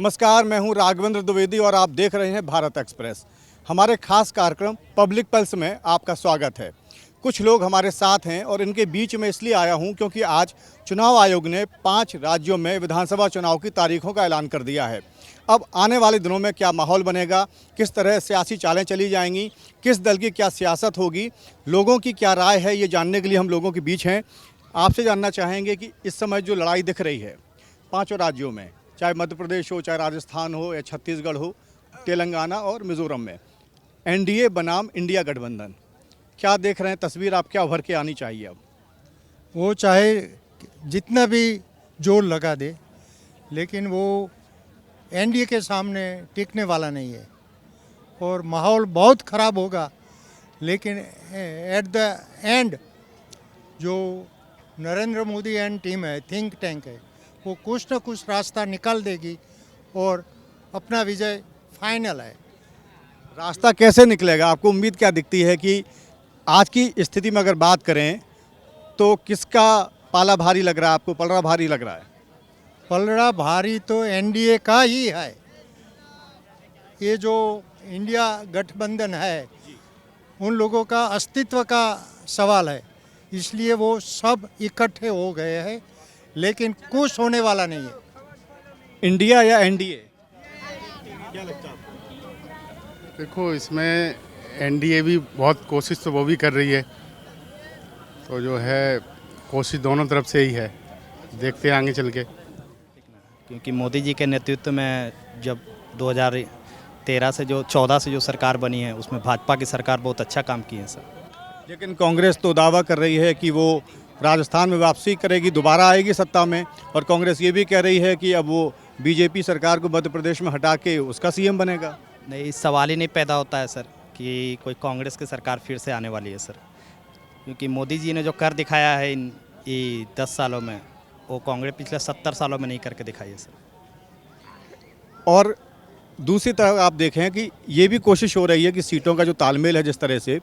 नमस्कार, मैं हूं राघवेंद्र द्विवेदी और आप देख रहे हैं भारत एक्सप्रेस। हमारे खास कार्यक्रम पब्लिक पल्स में आपका स्वागत है। कुछ लोग हमारे साथ हैं और इनके बीच में इसलिए आया हूं क्योंकि आज चुनाव आयोग ने 5 राज्यों में विधानसभा चुनाव की तारीखों का ऐलान कर दिया है। अब आने वाले दिनों में क्या माहौल बनेगा, किस तरह सियासी चालें चली जाएंगी, किस दल की क्या सियासत होगी, लोगों की क्या राय है, ये जानने के लिए हम लोगों के बीच हैं। आपसे जानना चाहेंगे कि इस समय जो लड़ाई दिख रही है 5 राज्यों में, चाहे मध्य प्रदेश हो, चाहे राजस्थान हो या छत्तीसगढ़ हो, तेलंगाना और मिज़ोरम में, एनडीए बनाम इंडिया गठबंधन, क्या देख रहे हैं तस्वीर, आप क्या उभर के आनी चाहिए? अब वो चाहे जितना भी जोर लगा दे, लेकिन वो एनडीए के सामने टिकने वाला नहीं है और माहौल बहुत ख़राब होगा। लेकिन एट द एंड जो नरेंद्र मोदी एंड टीम है, थिंक टैंक है, वो कुछ न कुछ रास्ता निकाल देगी और अपना विजय फाइनल है। रास्ता कैसे निकलेगा? आपको उम्मीद क्या दिखती है कि आज की स्थिति में अगर बात करें तो किसका पाला भारी लग रहा है आपको, पलड़ा भारी लग रहा है? पलड़ा भारी तो एनडीए का ही है। ये जो इंडिया गठबंधन है, उन लोगों का अस्तित्व का सवाल है, इसलिए वो सब इकट्ठे हो गए हैं, लेकिन कुछ होने वाला नहीं है। इंडिया या एनडीए, क्या लगता है आपको? देखो, इसमें एनडीए भी बहुत कोशिश तो वो भी कर रही है, तो जो है कोशिश दोनों तरफ से ही है। देखते हैं आगे चल के। क्योंकि मोदी जी के नेतृत्व में जब 2013 से जो 14 से जो सरकार बनी है, उसमें भाजपा की सरकार बहुत अच्छा काम की है सर। लेकिन कांग्रेस तो दावा कर रही है कि वो राजस्थान में वापसी करेगी, दोबारा आएगी सत्ता में, और कांग्रेस ये भी कह रही है कि अब वो बीजेपी सरकार को मध्य प्रदेश में हटा के उसका सीएम बनेगा। नहीं, सवाल ही नहीं पैदा होता है सर कि कोई कांग्रेस की सरकार फिर से आने वाली है सर। क्योंकि मोदी जी ने जो कर दिखाया है इन 10 सालों में, वो कांग्रेस पिछले 70 सालों में नहीं करके दिखाई है सर। और दूसरी तरफ आप देखें कि ये भी कोशिश हो रही है कि सीटों का जो तालमेल है, जिस तरह से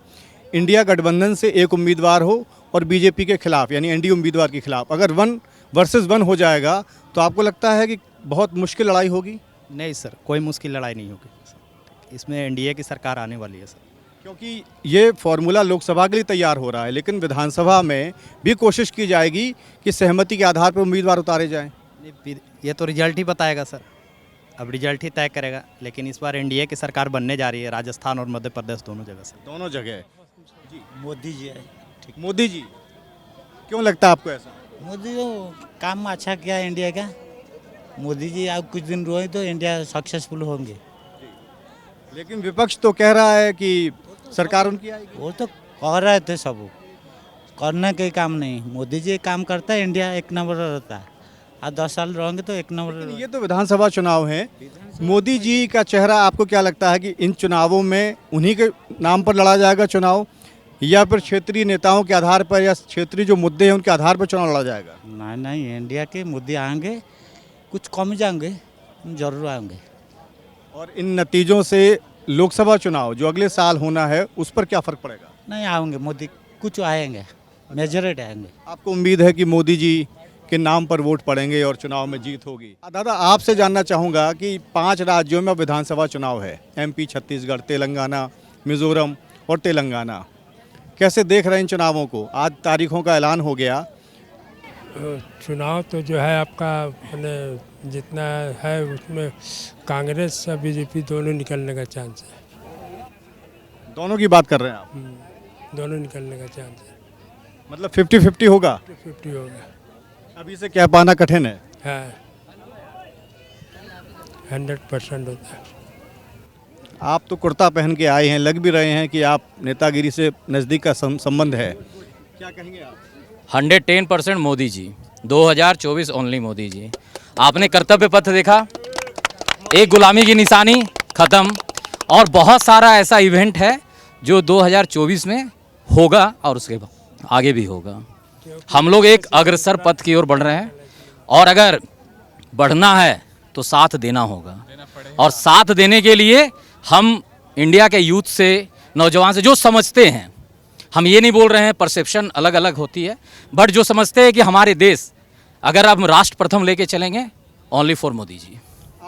इंडिया गठबंधन से एक उम्मीदवार हो और बीजेपी के खिलाफ, यानी एनडीए उम्मीदवार के खिलाफ, अगर 1 वर्सेस 1 हो जाएगा तो आपको लगता है कि बहुत मुश्किल लड़ाई होगी? नहीं सर, कोई मुश्किल लड़ाई नहीं होगी। इसमें एनडीए की सरकार आने वाली है सर। क्योंकि ये फॉर्मूला लोकसभा के लिए तैयार हो रहा है, लेकिन विधानसभा में भी कोशिश की जाएगी कि सहमति के आधार पर उम्मीदवार उतारे जाएं। नहीं, ये तो रिजल्ट ही बताएगा सर, अब रिजल्ट ही तय करेगा। लेकिन इस बार एनडीए की सरकार बनने जा रही है, राजस्थान और मध्य प्रदेश दोनों जगह से। दोनों जगह मोदी जी है। ठीक। मोदी जी, क्यों लगता है आपको ऐसा? मोदी तो काम अच्छा किया इंडिया का। मोदी जी अब कुछ दिन रहे तो इंडिया सक्सेसफुल होंगे। लेकिन विपक्ष तो कह रहा है कि सरकार उनकी आएगी। वो तो कह रहे थे, सब करने के काम नहीं। मोदी जी काम करता है, इंडिया एक नंबर रहता है। आज 10 साल रहेंगे तो एक नंबर। लेकिन ये तो विधानसभा चुनाव है। मोदी जी का चेहरा आपको क्या लगता है कि इन चुनावों में उन्हीं के नाम पर लड़ा जाएगा चुनाव, या फिर क्षेत्रीय नेताओं के आधार पर या क्षेत्रीय जो मुद्दे हैं उनके आधार पर चुनाव लड़ा जाएगा? नहीं नहीं, इंडिया के मुद्दे आएंगे, कुछ कम जाएंगे, जरूर आएंगे। और इन नतीजों से लोकसभा चुनाव जो अगले साल होना है उस पर क्या फ़र्क पड़ेगा? नहीं आएंगे, मोदी कुछ आएंगे, मेजॉरिटी आएंगे। आपको उम्मीद है कि मोदी जी के नाम पर वोट पड़ेंगे और चुनाव में जीत होगी? दादा, आपसे जानना चाहूँगा कि 5 राज्यों में विधानसभा चुनाव है, एमपी, छत्तीसगढ़, तेलंगाना, मिज़ोरम और तेलंगाना। कैसे देख रहे हैं इन चुनावों को? आज तारीखों का ऐलान हो गया। चुनाव तो जो है आपका मैंने जितना है उसमें कांग्रेस और बीजेपी दोनों निकलने का चांस है। दोनों की बात कर रहे हैं आप? दोनों निकलने का चांस है। मतलब 50-50 होगा? 50 होगा। अभी से क्या पाना कठिन है? 100% होता है। आप तो कुर्ता पहन के आए हैं, लग भी रहे हैं कि आप नेतागिरी से नज़दीक का संबंध है, क्या कहेंगे आप? 110% मोदी जी, 2024 ओनली मोदी जी। आपने कर्तव्य पथ देखा, एक गुलामी की निशानी खत्म, और बहुत सारा ऐसा इवेंट है जो 2024 में होगा और उसके बाद आगे भी होगा। हम लोग एक अग्रसर पथ की ओर बढ़ रहे हैं, और अगर बढ़ना है तो साथ देना होगा, और साथ देने के लिए हम इंडिया के यूथ से, नौजवान से, जो समझते हैं, हम ये नहीं बोल रहे हैं, परसेप्शन अलग अलग होती है, बट जो समझते हैं कि हमारे देश अगर हम राष्ट्र प्रथम लेके चलेंगे, ओनली फॉर मोदी जी।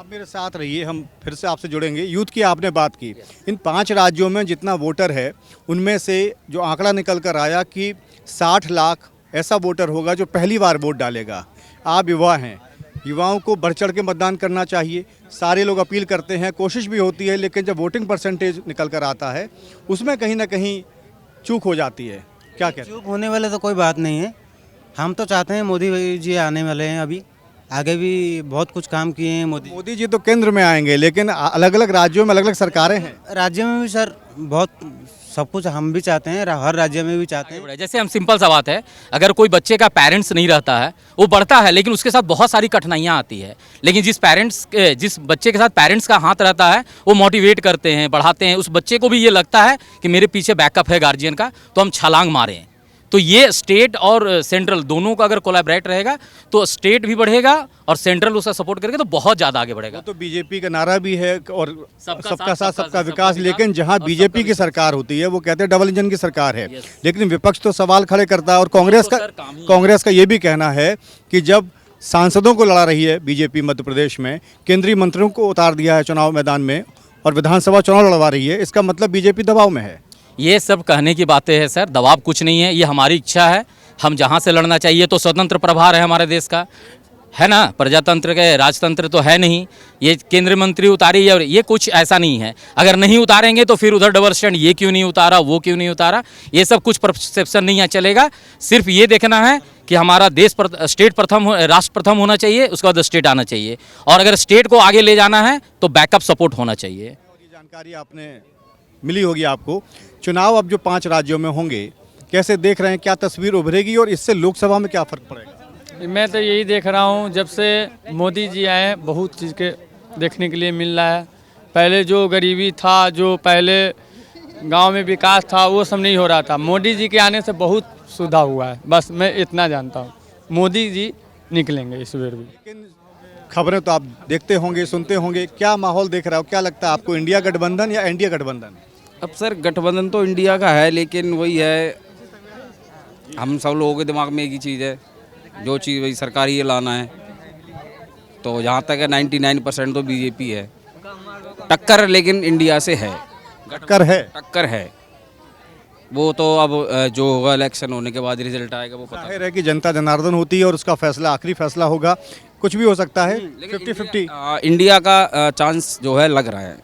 आप मेरे साथ रहिए, हम फिर से आपसे जुड़ेंगे। यूथ की आपने बात की, इन 5 राज्यों में जितना वोटर है उनमें से जो आंकड़ा निकल कर आया कि 60 लाख ऐसा वोटर होगा जो पहली बार वोट डालेगा। आप युवा हैं, युवाओं को बढ़ चढ़ के मतदान करना चाहिए। सारे लोग अपील करते हैं, कोशिश भी होती है, लेकिन जब वोटिंग परसेंटेज निकल कर आता है उसमें कहीं ना कहीं चूक हो जाती है। क्या कहते हैं? चूप होने वाले तो कोई बात नहीं है। हम तो चाहते हैं मोदी जी आने वाले हैं, अभी आगे भी बहुत कुछ काम किए हैं मोदी। मोदी जी तो केंद्र में आएंगे, लेकिन अलग अलग राज्यों में अलग अलग सरकारें हैं। राज्य में भी सर बहुत सब कुछ हम भी चाहते हैं, हर राज्य में भी चाहते हैं। जैसे हम सिंपल सा बात है, अगर कोई बच्चे का पेरेंट्स नहीं रहता है, वो बढ़ता है लेकिन उसके साथ बहुत सारी कठिनाइयाँ आती है। लेकिन जिस बच्चे के साथ पेरेंट्स का हाथ रहता है, वो मोटिवेट करते हैं, बढ़ाते हैं। उस बच्चे को भी ये लगता है कि मेरे पीछे बैकअप है गार्जियन का, तो हम छलांग मारें। तो ये स्टेट और सेंट्रल दोनों का अगर कोलैबोरेट रहेगा तो स्टेट भी बढ़ेगा और सेंट्रल उसका सपोर्ट करेगा तो बहुत ज़्यादा आगे बढ़ेगा। तो बीजेपी का नारा भी है और सबका साथ सबका विकास, विकास। लेकिन जहां बीजेपी की सरकार होती है वो कहते हैं डबल इंजन की सरकार है। लेकिन विपक्ष तो सवाल खड़े करता है और कांग्रेस का ये भी कहना है कि जब सांसदों को लड़ा रही है बीजेपी मध्य प्रदेश में, केंद्रीय मंत्रियों को उतार दिया है चुनाव मैदान में और विधानसभा चुनाव लड़वा रही है, इसका मतलब बीजेपी दबाव में है। ये सब कहने की बातें हैं सर, दबाव कुछ नहीं है। ये हमारी इच्छा है, हम जहाँ से लड़ना चाहिए। तो स्वतंत्र प्रभार है हमारे देश का, है ना, प्रजातंत्र के राजतंत्र तो है नहीं। ये केंद्रीय मंत्री उतारी और ये कुछ ऐसा नहीं है। अगर नहीं उतारेंगे तो फिर उधर डबल स्टैंड, ये क्यों नहीं उतारा, वो क्यों नहीं उतारा, ये सब कुछ परसेप्शन नहीं चलेगा। सिर्फ ये देखना है कि हमारा देश स्टेट प्रथम, राष्ट्र प्रथम होना चाहिए, उसके बाद स्टेट आना चाहिए। और अगर स्टेट को आगे ले जाना है तो बैकअप सपोर्ट होना चाहिए। ये जानकारी आपने मिली होगी आपको। चुनाव अब जो 5 राज्यों में होंगे, कैसे देख रहे हैं, क्या तस्वीर उभरेगी और इससे लोकसभा में क्या फर्क पड़ेगा? मैं तो यही देख रहा हूँ, जब से मोदी जी आए हैं बहुत चीज़ के देखने के लिए मिल रहा है। पहले जो गरीबी था, जो पहले गांव में विकास था, वो सब नहीं हो रहा था। मोदी जी के आने से बहुत सुधार हुआ है, बस मैं इतना जानता हूँ। मोदी जी निकलेंगे इस बार भी। लेकिन खबरें तो आप देखते होंगे, सुनते होंगे, क्या माहौल देख रहा हो, क्या लगता है आपको, इंडिया गठबंधन या एनडीए गठबंधन? अब सर गठबंधन तो इंडिया का है, लेकिन वही है, हम सब लोगों के दिमाग में एक ही चीज़ है, जो चीज़ वही सरकार ही लाना है। तो जहाँ तक है 99% तो बीजेपी है। टक्कर लेकिन इंडिया से है, टक्कर है। वो तो अब जो होगा इलेक्शन होने के बाद रिजल्ट आएगा वो पता जाहिर है कि जनता जनार्दन होती है और उसका फैसला आखिरी फैसला होगा, कुछ भी हो सकता है। 50-50 इंडिया का चांस जो है लग रहा है।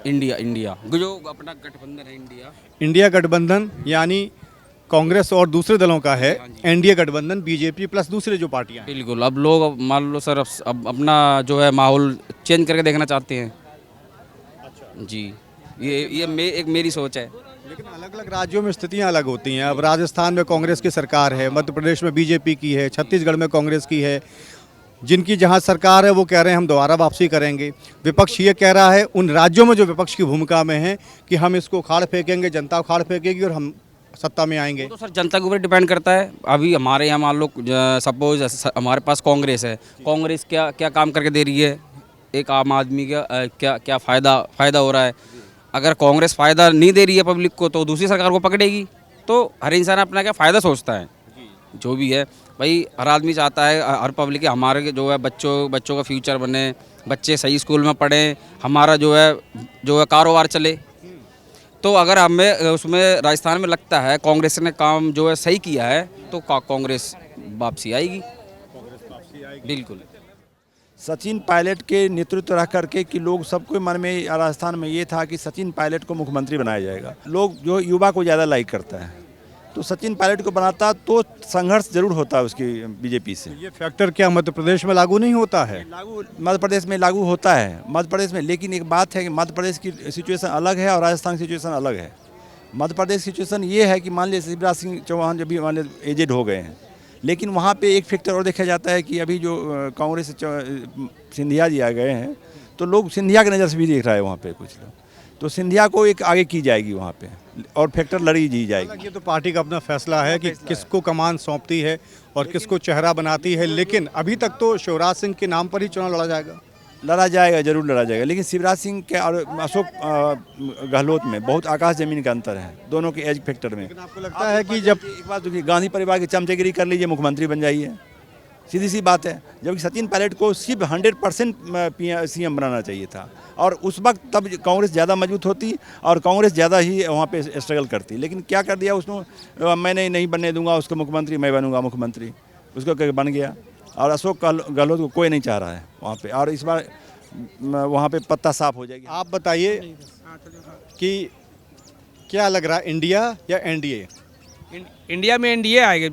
इंडिया जो अपना गठबंधन है इंडिया गठबंधन यानी कांग्रेस और दूसरे दलों का है। एनडीए गठबंधन बीजेपी प्लस दूसरे जो पार्टियां हैं। बिल्कुल। अब लोग मान लो सर अब अपना जो है माहौल चेंज करके देखना चाहते हैं। जी, ये एक मेरी सोच है। लेकिन अलग अलग राज्यों में स्थितियां अलग होती हैं। अब राजस्थान में कांग्रेस की सरकार है, मध्य प्रदेश में बीजेपी की है, छत्तीसगढ़ में कांग्रेस की है। जिनकी जहां सरकार है वो कह रहे हैं हम दोबारा वापसी करेंगे। विपक्ष ये कह रहा है उन राज्यों में जो विपक्ष की भूमिका में है कि हम इसको उखाड़ फेंकेंगे, जनता उखाड़ फेंकेगी और हम सत्ता में आएंगे। तो सर जनता के ऊपर डिपेंड करता है। अभी हमारे यहाँ मान लो सपोज हमारे पास कांग्रेस है, कांग्रेस क्या क्या काम करके दे रही है, एक आम आदमी का क्या क्या फ़ायदा हो रहा है। अगर कांग्रेस फ़ायदा नहीं दे रही है पब्लिक को तो दूसरी सरकार को पकड़ेगी। तो हर इंसान अपना क्या फ़ायदा सोचता है, जो भी है भाई। हर आदमी चाहता है, हर पब्लिक हमारे जो है बच्चों का फ्यूचर बने, बच्चे सही स्कूल में पढ़ें, हमारा जो है कारोबार चले। तो अगर हमें उसमें राजस्थान में लगता है कांग्रेस ने काम जो है सही किया है तो कांग्रेस वापसी आएगी। बिल्कुल। सचिन पायलट के नेतृत्व रह करके कि लोग सबके मन में राजस्थान में ये था कि सचिन पायलट को मुख्यमंत्री बनाया जाएगा। लोग जो युवा को ज़्यादा लाइक करता है, तो सचिन पायलट को बनाता तो संघर्ष जरूर होता है उसकी बीजेपी से। ये फैक्टर क्या मध्य प्रदेश में लागू नहीं होता है? लागू मध्य प्रदेश में लागू होता है, मध्य प्रदेश में। लेकिन एक बात है कि मध्य प्रदेश की सिचुएशन अलग है और राजस्थान की सिचुएशन अलग है। मध्य प्रदेश की सिचुएशन ये है कि मान लीजिए शिवराज सिंह चौहान जब भी मान लीजिए एजेड हो गए हैं, लेकिन वहाँ पे एक फैक्टर और देखा जाता है कि अभी जो कांग्रेस सिंधिया जी आ गए हैं तो लोग सिंधिया की नज़र से भी देख रहा है वहाँ पे कुछ लोग। तो सिंधिया को एक आगे की जाएगी वहाँ पे और फैक्टर लड़ी जी जाएगी। ये तो पार्टी का अपना फैसला है कि किसको कमान सौंपती है और किसको चेहरा बनाती है। लेकिन अभी तक तो शिवराज सिंह के नाम पर ही चुनाव लड़ा जाएगा, जरूर लड़ा जाएगा। लेकिन शिवराज सिंह के और अशोक गहलोत में बहुत आकाश जमीन का अंतर है, दोनों के एज फैक्टर में। आपको लगता है कि जब एक बात देखिए, गांधी परिवार की चमचेगिरी कर लीजिए, मुख्यमंत्री बन जाइए। सीधी सी बात है। जबकि सचिन पायलट को सिर्फ 100% CM बनाना चाहिए था, और उस वक्त तब कांग्रेस ज़्यादा मजबूत होती और कांग्रेस ज़्यादा ही वहाँ पे स्ट्रगल करती। लेकिन क्या कर दिया उसने, मैंने नहीं बनने दूंगा उसको मुख्यमंत्री, मैं बनूंगा मुख्यमंत्री, उसको बन गया। और अशोक गहलोत को कोई नहीं चाह रहा है वहाँ पे, और इस बार वहाँ पे पत्ता साफ हो जाएगी। आप बताइए कि क्या लग रहा है, इंडिया या एनडीए? इंडिया में एनडीए आएगी,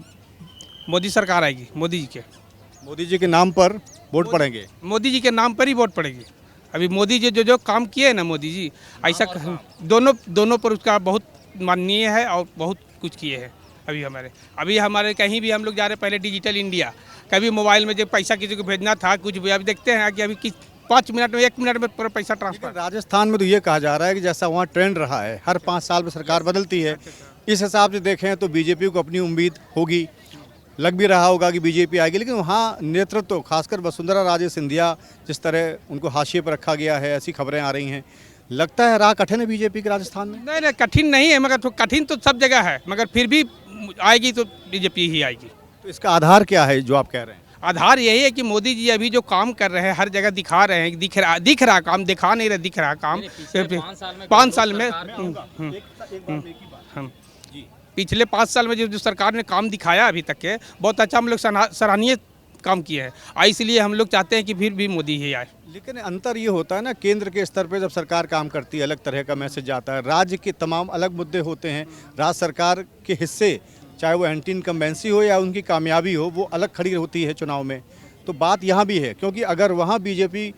मोदी सरकार आएगी। मोदी जी के नाम पर वोट पड़ेंगे? मोदी जी के नाम पर ही वोट पड़ेगी। अभी मोदी जी जो काम किए हैं ना मोदी जी, ऐसा दोनों पर उसका बहुत माननीय है और बहुत कुछ किए हैं। अभी हमारे कहीं भी हम लोग जा रहे हैं, पहले डिजिटल इंडिया, कभी मोबाइल में जो पैसा किसी को भेजना था कुछ भी, अभी देखते हैं कि अभी 5 मिनट में 1 मिनट में पूरा पैसा ट्रांसफर। राजस्थान में तो ये कहा जा रहा है कि जैसा वहाँ ट्रेंड रहा है, हर 5 साल में सरकार बदलती है, इस हिसाब से देखें तो बीजेपी को अपनी उम्मीद होगी, लग भी रहा होगा कि बीजेपी आएगी। लेकिन वहाँ नेतृत्व, खासकर वसुंधरा राजे सिंधिया, जिस तरह उनको हाशिए पर रखा गया है, ऐसी खबरें आ रही हैं, लगता है राह कठिन है बीजेपी के राजस्थान में? नहीं, कठिन नहीं है, मगर तो कठिन तो सब जगह है, मगर फिर भी आएगी तो बीजेपी ही आएगी। तो इसका आधार क्या है जो आप कह रहे हैं? आधार यही है कि मोदी जी अभी जो काम कर रहे हैं, हर जगह दिखा रहे हैं, दिख रहा काम, दिखा नहीं रहा, दिख रहा काम। 5 साल में पिछले 5 साल में जो सरकार ने काम दिखाया अभी तक के, बहुत अच्छा हम लोग सराहनीय काम किए हैं। इसलिए हम लोग चाहते हैं कि फिर भी मोदी ही आए। लेकिन अंतर ये होता है ना, केंद्र के स्तर पे जब सरकार काम करती है अलग तरह का मैसेज जाता है, राज्य के तमाम अलग मुद्दे होते हैं, राज्य सरकार के हिस्से, चाहे वो एंटी इनकम्बेंसी हो या उनकी कामयाबी हो, वो अलग खड़ी होती है चुनाव में। तो बात यहाँ भी है, क्योंकि अगर वहाँ बीजेपी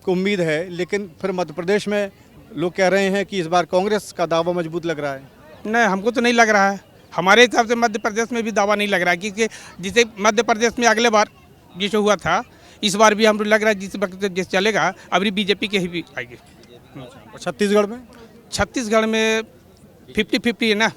को उम्मीद है, लेकिन फिर मध्य प्रदेश में लोग कह रहे हैं कि इस बार कांग्रेस का दावा मजबूत लग रहा है। नहीं, हमको तो नहीं लग रहा है। हमारे हिसाब से मध्य प्रदेश में भी दावा नहीं लग रहा है, क्योंकि जिसे मध्य प्रदेश में अगले बार जिसे हुआ था, इस बार भी हमको लग रहा है जिस वक्त जिस चलेगा अभी बीजेपी के ही भी आएगी। छत्तीसगढ़ में? छत्तीसगढ़ में 50-50 है ना,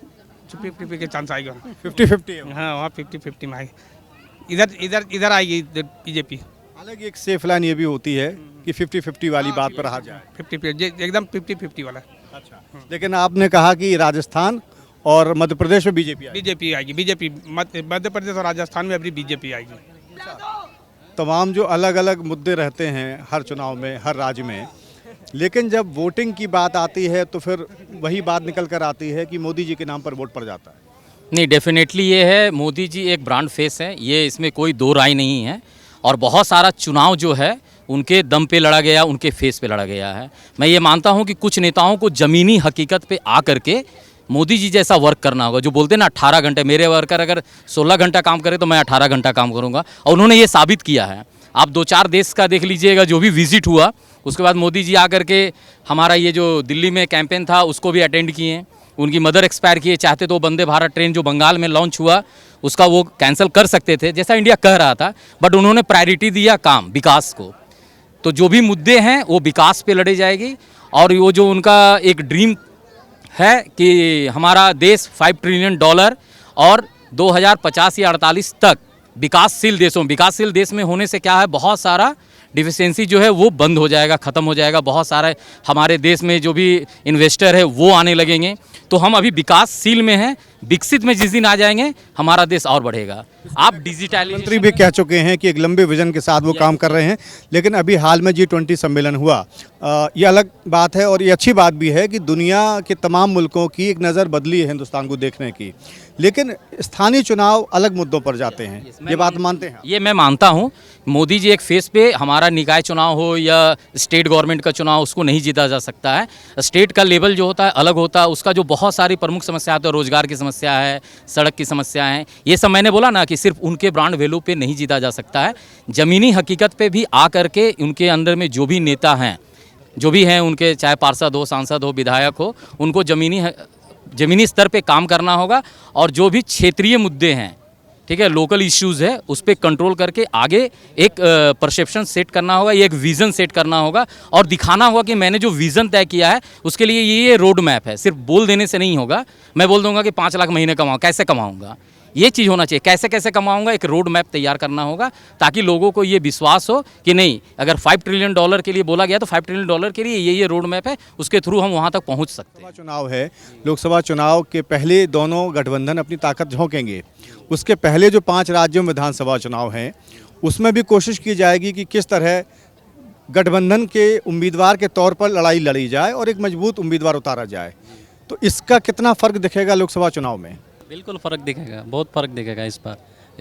50-50 के चांस आएगा। 50-50? हाँ, वहाँ 50-50 में आएगी। इधर आएगी बीजेपी। हालांकि एक सेफ लाइन ये भी होती है कि 50-50 वाली बात पर रहा जाए। 50-50 एकदम 50-50 वाला। अच्छा, लेकिन आपने कहा कि राजस्थान और मध्य प्रदेश में बीजेपी आएगी। बीजेपी मध्य प्रदेश और राजस्थान में अभी बीजेपी आएगी। तमाम जो अलग अलग मुद्दे रहते हैं हर चुनाव में, हर राज्य में, लेकिन जब वोटिंग की बात आती है तो फिर वही बात निकल कर आती है कि मोदी जी के नाम पर वोट पड़ जाता है। नहीं, डेफिनेटली ये है, मोदी जी एक ब्रांड फेस है, ये इसमें कोई दो राय नहीं है। और बहुत सारा चुनाव जो है उनके दम पे लड़ा गया, उनके फेस पे लड़ा गया है। मैं ये मानता हूँ कि कुछ नेताओं को ज़मीनी हकीकत पे आ करके मोदी जी जैसा वर्क करना होगा। जो बोलते हैं ना 18 घंटे, मेरे वर्कर अगर 16 घंटा काम करे तो मैं 18 घंटा काम करूँगा, और उन्होंने ये साबित किया है। आप 2-4 देश का देख लीजिएगा, जो भी विजिट हुआ उसके बाद मोदी जी आकर के हमारा ये जो दिल्ली में कैंपेन था उसको भी अटेंड किए, उनकी मदर एक्सपायर किए। चाहते तो वंदे भारत ट्रेन जो बंगाल में लॉन्च हुआ उसका वो कैंसिल कर सकते थे, जैसा इंडिया कह रहा था, बट उन्होंने प्रायोरिटी दिया काम, विकास को। तो जो भी मुद्दे हैं वो विकास पे लड़े जाएगी। और वो जो उनका एक ड्रीम है कि हमारा देश $5 ट्रिलियन और 2050 या 48 तक विकासशील देश में होने से क्या है, बहुत सारा डिफिशियंसी जो है वो बंद हो जाएगा, ख़त्म हो जाएगा। बहुत सारे हमारे देश में जो भी इन्वेस्टर है वो आने लगेंगे। तो हम अभी विकासशील में हैं, विकसित में जिस दिन आ जाएंगे हमारा देश और बढ़ेगा। आप डिजिटलाइजेशन मंत्री भी कह चुके हैं कि एक लंबे विजन के साथ वो काम कर रहे हैं। लेकिन अभी हाल में G20 सम्मेलन हुआ, ये अलग बात है और ये अच्छी बात भी है कि दुनिया के तमाम मुल्कों की एक नज़र बदली है हिंदुस्तान को देखने की। लेकिन स्थानीय चुनाव अलग मुद्दों पर जाते हैं, ये बात मानते हैं? ये मैं मानता हूँ। मोदी जी एक फेस पे, हमारा निकाय चुनाव हो या स्टेट गवर्नमेंट का चुनाव, उसको नहीं जीता जा सकता है। स्टेट का लेवल जो होता है अलग होता है, उसका जो बहुत सारी प्रमुख समस्या है, तो रोजगार की समस्या है, सड़क की समस्या है, ये सब मैंने बोला ना कि सिर्फ उनके ब्रांड वैल्यू पे नहीं जीता जा सकता है। ज़मीनी हकीकत पे भी आ करके उनके अंदर में जो भी नेता हैं, जो भी हैं उनके, चाहे पार्षद हो, सांसद हो, विधायक हो, उनको ज़मीनी स्तर पे काम करना होगा। और जो भी क्षेत्रीय मुद्दे हैं, ठीक है, लोकल इश्यूज़ है, उस पर कंट्रोल करके आगे एक परसेप्शन सेट करना होगा, ये एक विज़न सेट करना होगा और दिखाना होगा कि मैंने जो विज़न तय किया है उसके लिए ये रोड मैप है। सिर्फ बोल देने से नहीं होगा। मैं बोल दूंगा कि 5 लाख महीने कमाऊँ, कैसे कमाऊँगा, ये चीज़ होना चाहिए। कैसे कैसे कमाऊंगा, एक रोड मैप तैयार करना होगा, ताकि लोगों को ये विश्वास हो कि नहीं, अगर $5 ट्रिलियन के लिए बोला गया तो $5 ट्रिलियन के लिए ये रोड मैप है, उसके थ्रू हम वहाँ तक पहुँच सकते हैं। चुनाव है, लोकसभा चुनाव के पहले दोनों गठबंधन अपनी ताकत झोंकेंगे। उसके पहले जो 5 राज्यों में विधानसभा चुनाव हैं उसमें भी कोशिश की जाएगी कि किस तरह गठबंधन के उम्मीदवार के तौर पर लड़ाई लड़ी जाए और एक मजबूत उम्मीदवार उतारा जाए। तो इसका कितना फ़र्क दिखेगा लोकसभा चुनाव में? बिल्कुल फ़र्क दिखेगा, बहुत फ़र्क दिखेगा इस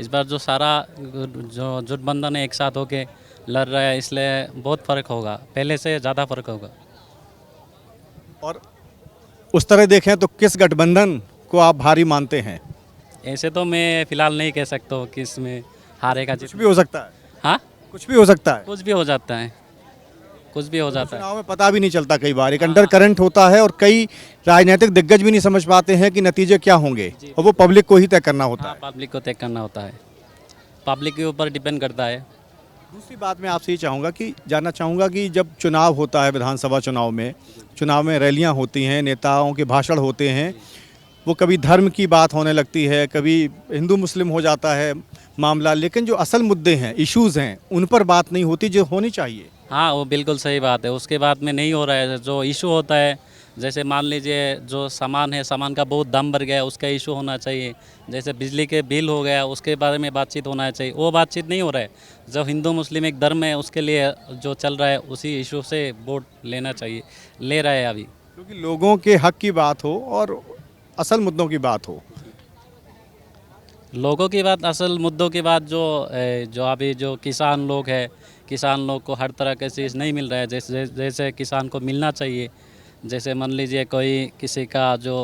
बार जो सारा जो गठबंधन है एक साथ होके लड़ रहा है, इसलिए बहुत फ़र्क होगा, पहले से ज़्यादा फ़र्क होगा। और उस तरह देखें तो किस गठबंधन को आप भारी मानते हैं? ऐसे तो मैं फ़िलहाल नहीं कह सकता हूँ कि इसमें हारेगा। कुछ भी हो सकता है। हाँ, कुछ भी हो सकता है। कुछ भी हो जाता है, कुछ भी हो जाता है। चुनाव में पता भी नहीं चलता, कई बार एक अंडर करंट होता है और कई राजनीतिक दिग्गज भी नहीं समझ पाते हैं कि नतीजे क्या होंगे, और वो पब्लिक को ही तय करना होता है। पब्लिक को तय करना होता है, पब्लिक के ऊपर डिपेंड करता है। दूसरी बात मैं आपसे ये जानना चाहूँगा कि जब चुनाव होता है, विधानसभा चुनाव में रैलियाँ होती हैं, नेताओं के भाषण होते हैं, वो कभी धर्म की बात होने लगती है, कभी हिंदू मुस्लिम हो जाता है मामला, लेकिन जो असल मुद्दे हैं, इश्यूज़ हैं, उन पर बात नहीं होती जो होनी चाहिए। हाँ, वो बिल्कुल सही बात है, उसके बाद में नहीं हो रहा है। जो इशू होता है, जैसे मान लीजिए जो सामान है, सामान का बहुत दाम बढ़ गया, उसका इशू होना चाहिए। जैसे बिजली के बिल हो गया, उसके बारे में बातचीत होना चाहिए, वो बातचीत नहीं हो रहा है। जो हिंदू मुस्लिम एक धर्म है, उसके लिए जो चल रहा है, उसी इशू से वोट लेना चाहिए, ले रहा है अभी। क्योंकि लोगों के हक की बात हो और असल मुद्दों की बात हो। लोगों की बात, असल मुद्दों की बात, जो अभी जो किसान लोग हैं, किसान लोग को हर तरह के चीज़ नहीं मिल रहा है जैसे किसान को मिलना चाहिए। जैसे मान लीजिए कोई किसी का जो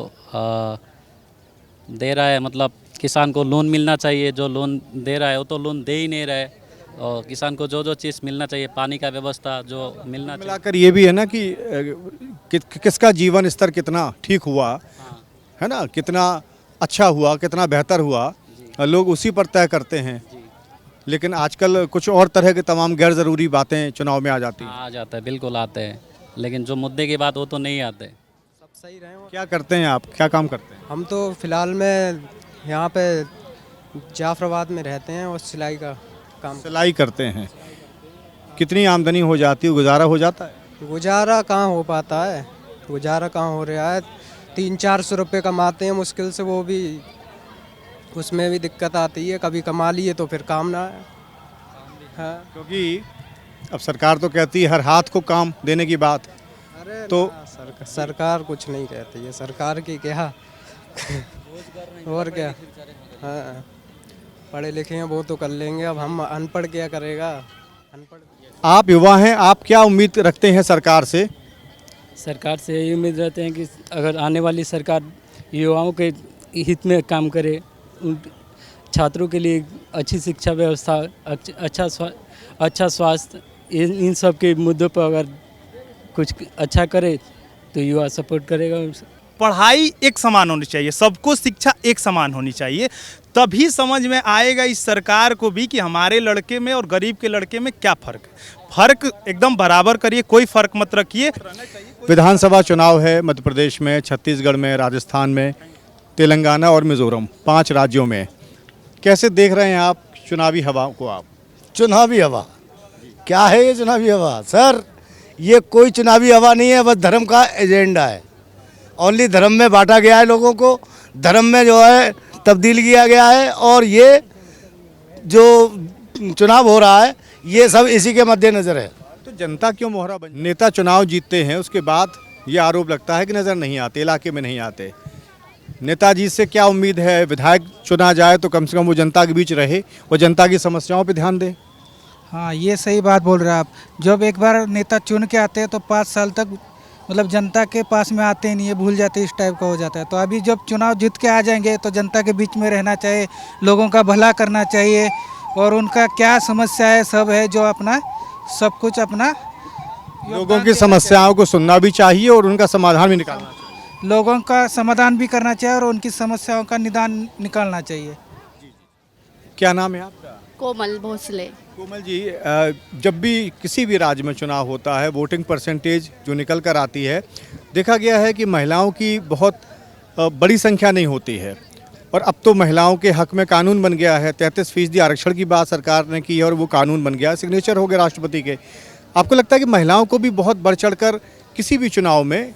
दे रहा है, मतलब किसान को लोन मिलना चाहिए, जो लोन दे रहा है वो तो लोन दे ही नहीं रहा है। और किसान को जो चीज़ मिलना चाहिए, पानी का व्यवस्था जो मिलना चाहिए। मिलाकर ये भी है ना कि किसका जीवन स्तर कितना ठीक हुआ, है ना, कितना अच्छा हुआ, कितना बेहतर हुआ, लोग उसी पर तय करते हैं। लेकिन आजकल कुछ और तरह के तमाम गैर ज़रूरी बातें चुनाव में आ जाती हैं। आ जाता है, बिल्कुल आते हैं, लेकिन जो मुद्दे की बात वो तो नहीं आते। सब सही रहे। क्या करते हैं आप, क्या काम करते हैं? हम तो फ़िलहाल में यहाँ पे जाफराबाद में रहते हैं और सिलाई का काम। सिलाई करते हैं। कितनी आमदनी हो जाती है, गुजारा हो जाता है? गुजारा कहाँ हो पाता है, गुजारा कहाँ हो रहा है। 300-400 रुपये कमाते हैं मुश्किल से, वो भी उसमें भी दिक्कत आती है। कभी कमा लिए तो फिर काम ना है। हाँ, क्योंकि अब सरकार तो कहती है हर हाथ को काम देने की बात, अरे तो सरकार कुछ नहीं कहती है, सरकार की क्या और क्या। हाँ, पढ़े लिखे हैं वो तो कर लेंगे, अब हम अनपढ़ क्या करेगा। अनपढ़ आप युवा हैं, आप क्या उम्मीद रखते हैं सरकार से? सरकार से यही उम्मीद रहते हैं कि अगर आने वाली सरकार युवाओं के हित में काम करे, उन छात्रों के लिए अच्छी शिक्षा व्यवस्था, अच्छा स्वास्थ्य, इन सब के मुद्दों पर अगर कुछ अच्छा करे तो युवा सपोर्ट करेगा। पढ़ाई एक समान होनी चाहिए, सबको शिक्षा एक समान होनी चाहिए, तभी समझ में आएगा इस सरकार को भी कि हमारे लड़के में और गरीब के लड़के में क्या फ़र्क है। फ़र्क एकदम बराबर करिए, कोई फ़र्क मत रखिए। विधानसभा चुनाव है मध्य प्रदेश में, छत्तीसगढ़ में, राजस्थान में, तेलंगाना और मिज़ोरम, 5 राज्यों में। कैसे देख रहे हैं आप चुनावी हवा को? आप चुनावी हवा क्या है ये चुनावी हवा? सर ये कोई चुनावी हवा नहीं है, बस धर्म का एजेंडा है। ओनली धर्म में बांटा गया है लोगों को, धर्म में जो है तब्दील किया गया है, और ये जो चुनाव हो रहा है ये सब इसी के मद्देनज़र है। तो जनता क्यों मोहरा बन? नेता चुनाव जीतते हैं, उसके बाद ये आरोप लगता है कि नज़र नहीं आते, इलाके में नहीं आते। नेताजी से क्या उम्मीद है? विधायक चुना जाए तो कम से कम वो जनता के बीच रहे और जनता की समस्याओं पे ध्यान दे। हाँ, ये सही बात बोल रहे हैं आप। जब एक बार नेता चुन के आते हैं तो 5 साल तक मतलब जनता के पास में आते ही नहीं है, भूल जाते, इस टाइप का हो जाता है। तो अभी जब चुनाव जीत के आ जाएंगे तो जनता के बीच में रहना चाहिए, लोगों का भला करना चाहिए, और उनका क्या समस्या है सब है जो अपना सब कुछ अपना लोगों की समस्याओं को सुनना भी चाहिए और उनका समाधान भी निकालना चाहिए। लोगों का समाधान भी करना चाहिए और उनकी समस्याओं का निदान निकालना चाहिए। क्या नाम है आपका? कोमल भोसले। कोमल जी, जब भी किसी भी राज्य में चुनाव होता है, वोटिंग परसेंटेज जो निकल कर आती है, देखा गया है कि महिलाओं की बहुत बड़ी संख्या नहीं होती है, और अब तो महिलाओं के हक में कानून बन गया है। 33% आरक्षण की बात सरकार ने की है और वो कानून बन गया, सिग्नेचर हो गए राष्ट्रपति के। आपको लगता है कि महिलाओं को भी बहुत बढ़ चढ़ कर किसी भी चुनाव में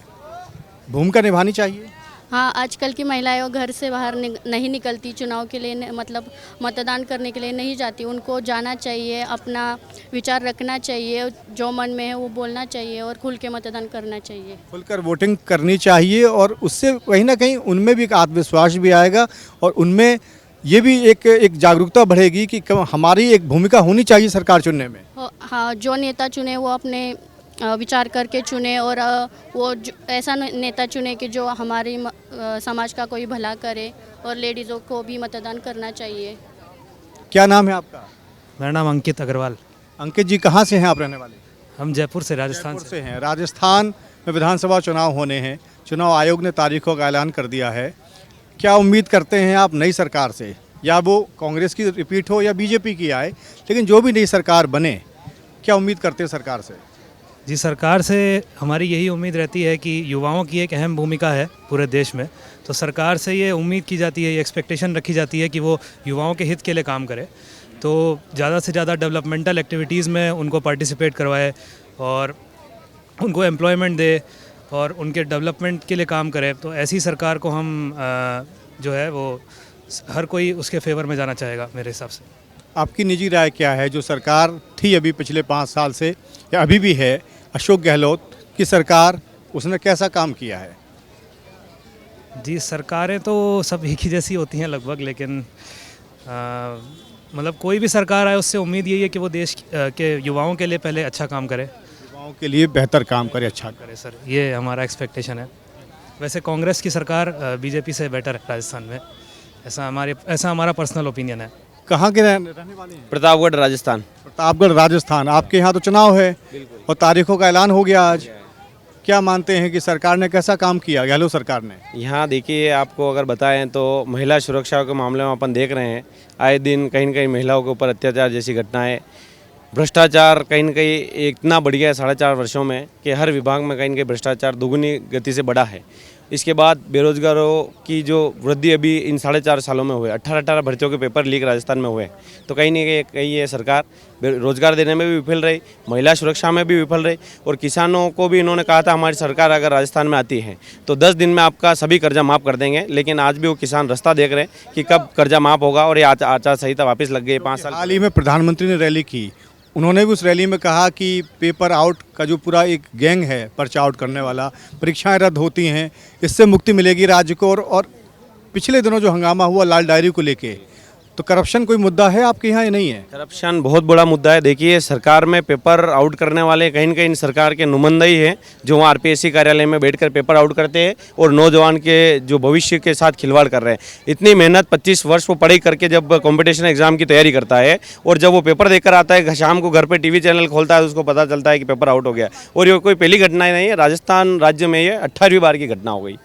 भूमिका निभानी चाहिए? हाँ, आजकल की महिलाएं वो घर से बाहर नहीं निकलती, चुनाव के लिए मतलब मतदान करने के लिए नहीं जाती। उनको जाना चाहिए, अपना विचार रखना चाहिए, जो मन में है वो बोलना चाहिए और खुल के मतदान करना चाहिए। खुलकर वोटिंग करनी चाहिए और उससे कहीं ना कहीं उनमें भी एक आत्मविश्वास भी आएगा और उनमें ये भी एक जागरूकता बढ़ेगी कि हमारी एक भूमिका होनी चाहिए सरकार चुनने में। हाँ, जो नेता चुने वो अपने विचार करके चुने और वो ऐसा नेता चुने कि जो हमारी समाज का कोई भला करे और लेडीज़ों को भी मतदान करना चाहिए। क्या नाम है आपका? मेरा नाम अंकित अग्रवाल। अंकित जी, कहाँ से हैं आप रहने वाले? हम जयपुर से, राजस्थान से हैं। राजस्थान में विधानसभा चुनाव होने हैं, चुनाव आयोग ने तारीखों का ऐलान कर दिया है। क्या उम्मीद करते हैं आप नई सरकार से, या वो कांग्रेस की रिपीट हो या बीजेपी की आए, लेकिन जो भी नई सरकार बने, क्या उम्मीद करते हैं सरकार से? जी, सरकार से हमारी यही उम्मीद रहती है कि युवाओं की एक अहम भूमिका है पूरे देश में, तो सरकार से ये उम्मीद की जाती है, ये एक्सपेक्टेशन रखी जाती है कि वो युवाओं के हित के लिए काम करे, तो ज़्यादा से ज़्यादा डेवलपमेंटल एक्टिविटीज़ में उनको पार्टिसिपेट करवाए और उनको एम्प्लॉयमेंट दे और उनके डेवलपमेंट के लिए काम करे। तो ऐसी सरकार को हम जो है वो हर कोई उसके फेवर में जाना चाहेगा मेरे हिसाब से। आपकी निजी राय क्या है, जो सरकार थी अभी पिछले 5 साल से या अभी भी है, अशोक गहलोत की सरकार, उसने कैसा काम किया है? जी, सरकारें तो सब एक ही जैसी होती हैं लगभग, लेकिन मतलब कोई भी सरकार आए उससे उम्मीद यही है कि वो देश के युवाओं के लिए पहले अच्छा काम करे, युवाओं के लिए बेहतर काम करे, अच्छा करे सर, ये हमारा एक्सपेक्टेशन है। वैसे कांग्रेस की सरकार बीजेपी से बेटर है राजस्थान में, ऐसा हमारा पर्सनल ओपिनियन है। कहाँ के रहने वाले हैं? प्रतापगढ़ राजस्थान। प्रतापगढ़ राजस्थान। आपके यहाँ तो चुनाव है और तारीखों का ऐलान हो गया आज। क्या मानते हैं कि सरकार ने कैसा काम किया, गहलोत सरकार ने? यहाँ देखिए, आपको अगर बताएं तो महिला सुरक्षा के मामले में अपन देख रहे हैं आए दिन कहीं न कहीं महिलाओं के ऊपर अत्याचार जैसी घटनाएं, भ्रष्टाचार कहीं न कहीं इतना बढ़ गया है 4.5 वर्षों में कि हर विभाग में कहीं न कहीं भ्रष्टाचार दुगुनी गति से बढ़ा है। इसके बाद बेरोजगारों की जो वृद्धि अभी इन 4.5 सालों में हुए, 18 भर्तियों के पेपर लीक राजस्थान में हुए, तो कहीं न कहीं ये सरकार रोजगार देने में भी विफल रही, महिला सुरक्षा में भी विफल रही। और किसानों को भी इन्होंने कहा था हमारी सरकार अगर राजस्थान में आती है तो 10 दिन में आपका सभी कर्जा माफ़ कर देंगे, लेकिन आज भी वो किसान रास्ता देख रहे हैं कि कब कर्जा माफ़ होगा और ये आचार संहिता वापस लग गई 5 साल। हाल ही में प्रधानमंत्री ने रैली की, उन्होंने भी उस रैली में कहा कि पेपर आउट का जो पूरा एक गैंग है पर्चा आउट करने वाला, परीक्षाएं रद्द होती हैं, इससे मुक्ति मिलेगी राज्य को। और पिछले दिनों जो हंगामा हुआ लाल डायरी को लेके, तो करप्शन कोई मुद्दा है आपके यहाँ या नहीं है? करप्शन बहुत बड़ा मुद्दा है। देखिए, सरकार में पेपर आउट करने वाले कहीं न कहीं सरकार के नुमाइंदा ही हैं, जो वहाँ आरपीएससी कार्यालय में बैठकर पेपर आउट करते हैं और नौजवान के जो भविष्य के साथ खिलवाड़ कर रहे हैं। इतनी मेहनत 25 वर्ष वो पढ़ाई करके जब कंपटीशन एग्जाम की तैयारी करता है और जब वो पेपर देकर आता है, शाम को घर पर टीवी चैनल खोलता है, उसको पता चलता है कि पेपर आउट हो गया। और ये कोई पहली घटना नहीं है, राजस्थान राज्य में ये 18वीं बार की घटना हो गई।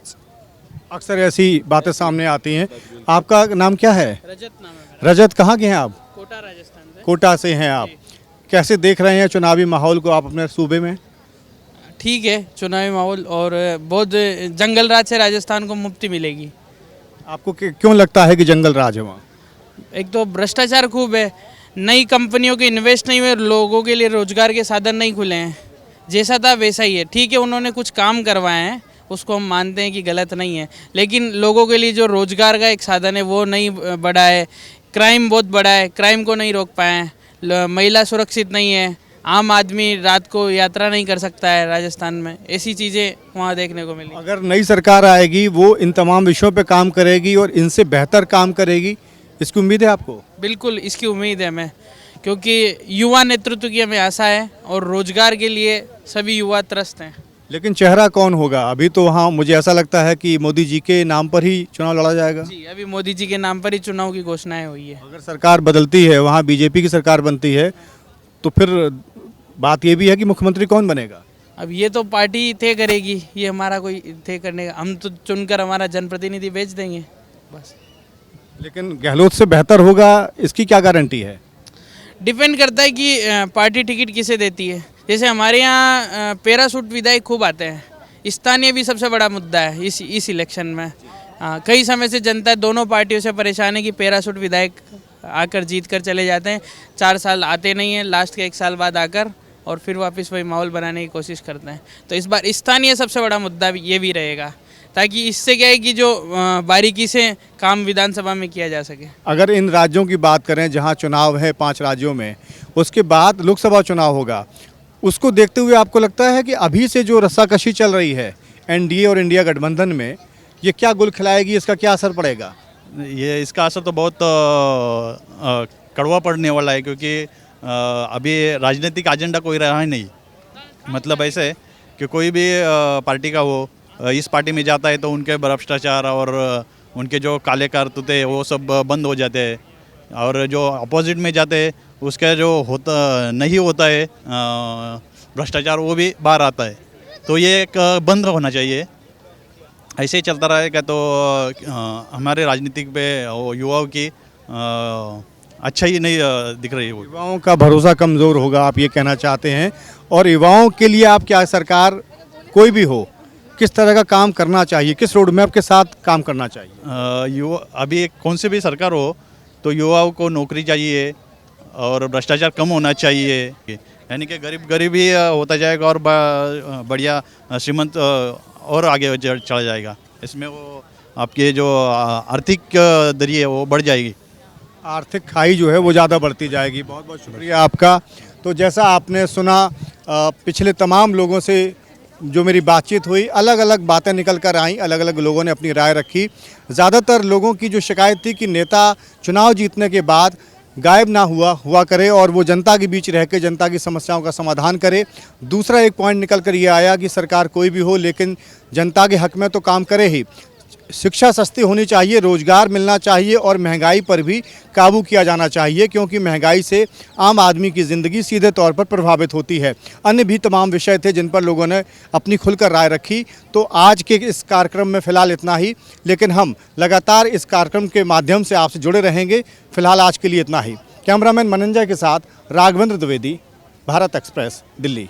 अक्सर ऐसी बातें सामने आती हैं। आपका नाम क्या है? रजत नाम है। रजत, कहाँ के हैं आप? कोटा, राजस्थान से। कोटा से हैं आप। कैसे देख रहे हैं चुनावी माहौल को आप अपने सूबे में? ठीक है, चुनावी माहौल और बहुत जंगल राज से राजस्थान को मुक्ति मिलेगी। आपको क्यों लगता है कि जंगल राज है वहाँ? एक तो भ्रष्टाचार खूब है, नई कंपनियों के इन्वेस्ट नहीं हुए, लोगों के लिए रोजगार के साधन नहीं खुले हैं, जैसा था वैसा ही है। ठीक है, उन्होंने कुछ काम करवाए हैं, उसको हम मानते हैं कि गलत नहीं है, लेकिन लोगों के लिए जो रोजगार का एक साधन है वो नहीं बढ़ा है। क्राइम बहुत बड़ा है, क्राइम को नहीं रोक पाए हैं, महिला सुरक्षित नहीं है, आम आदमी रात को यात्रा नहीं कर सकता है राजस्थान में, ऐसी चीज़ें वहाँ देखने को मिली। अगर नई सरकार आएगी वो इन तमाम विषयों पे काम करेगी और इनसे बेहतर काम करेगी, इसकी उम्मीद है आपको? बिल्कुल, इसकी उम्मीद है हमें, क्योंकि युवा नेतृत्व की हमें आशा है और रोजगार के लिए सभी युवा त्रस्त हैं। लेकिन चेहरा कौन होगा? अभी तो हाँ, मुझे ऐसा लगता है कि मोदी जी के नाम पर ही चुनाव लड़ा जाएगा। जी, अभी मोदी जी के नाम पर ही चुनाव की घोषणाएं हुई है। अगर सरकार बदलती है, वहाँ बीजेपी की सरकार बनती है, तो फिर बात ये भी है कि मुख्यमंत्री कौन बनेगा? अब ये तो पार्टी तय करेगी, ये हमारा कोई तय करने का, हम तो चुनकर हमारा जनप्रतिनिधि भेज देंगे बस। लेकिन गहलोत से बेहतर होगा, इसकी क्या गारंटी है? डिपेंड करता है कि पार्टी टिकट किसे देती है। जैसे हमारे यहाँ पैराशूट विधायक खूब आते हैं, स्थानीय भी सबसे बड़ा मुद्दा है इस इलेक्शन में। कई समय से जनता दोनों पार्टियों से परेशान है कि पैराशूट विधायक आकर जीत कर चले जाते हैं, 4 साल आते नहीं हैं, लास्ट के 1 साल बाद आकर और फिर वापस वही माहौल बनाने की कोशिश करते हैं। तो इस बार स्थानीय सबसे बड़ा मुद्दा ये भी रहेगा। ताकि इससे क्या है कि जो बारीकी से काम विधानसभा में किया जा सके। अगर इन राज्यों की बात करें जहां चुनाव है 5 राज्यों में, उसके बाद लोकसभा चुनाव होगा, उसको देखते हुए आपको लगता है कि अभी से जो रस्साकशी चल रही है एनडीए और इंडिया गठबंधन में, ये क्या गुल खिलाएगी, इसका क्या असर पड़ेगा? ये इसका असर तो बहुत कड़वा पड़ने वाला है, क्योंकि अभी राजनीतिक एजेंडा कोई रहा ही नहीं। मतलब ऐसे कि कोई भी पार्टी का हो, इस पार्टी में जाता है तो उनके भ्रष्टाचार और उनके जो काले कारतूते वो सब बंद हो जाते हैं, और जो अपोजिट में जाते हैं उसका जो होता नहीं होता है भ्रष्टाचार, वो भी बाहर आता है। तो ये एक बंद होना चाहिए। ऐसे ही चलता रहेगा तो हमारे राजनीतिक पे युवाओं की अच्छा ही नहीं दिख रही है। युवाओं का भरोसा कमज़ोर होगा, आप ये कहना चाहते हैं। और युवाओं के लिए आप क्या, सरकार कोई भी हो, किस तरह का काम करना चाहिए, किस रोड मैप के साथ काम करना चाहिए? युवा अभी कौन से भी सरकार हो तो युवाओं को नौकरी चाहिए और भ्रष्टाचार कम होना चाहिए, यानी कि गरीब ही होता जाएगा और बढ़िया श्रीमंत और आगे चला जाएगा। इसमें वो आपके जो आर्थिक दरी है वो बढ़ जाएगी, आर्थिक खाई जो है वो ज़्यादा बढ़ती जाएगी। बहुत बहुत शुक्रिया आपका। तो जैसा आपने सुना, पिछले तमाम लोगों से जो मेरी बातचीत हुई, अलग अलग बातें निकल कर आईं, अलग अलग लोगों ने अपनी राय रखी। ज़्यादातर लोगों की जो शिकायत थी कि नेता चुनाव जीतने के बाद गायब ना हुआ करे और वो जनता के बीच रह के जनता की समस्याओं का समाधान करे। दूसरा एक पॉइंट निकल कर ये आया कि सरकार कोई भी हो लेकिन जनता के हक में तो काम करे ही। शिक्षा सस्ती होनी चाहिए, रोज़गार मिलना चाहिए और महंगाई पर भी काबू किया जाना चाहिए, क्योंकि महंगाई से आम आदमी की ज़िंदगी सीधे तौर पर प्रभावित होती है। अन्य भी तमाम विषय थे जिन पर लोगों ने अपनी खुलकर राय रखी। तो आज के इस कार्यक्रम में फ़िलहाल इतना ही, लेकिन हम लगातार इस कार्यक्रम के माध्यम से आपसे जुड़े रहेंगे। फ़िलहाल आज के लिए इतना ही। कैमरामैन मनंजय के साथ राघवेंद्र द्विवेदी, भारत एक्सप्रेस, दिल्ली।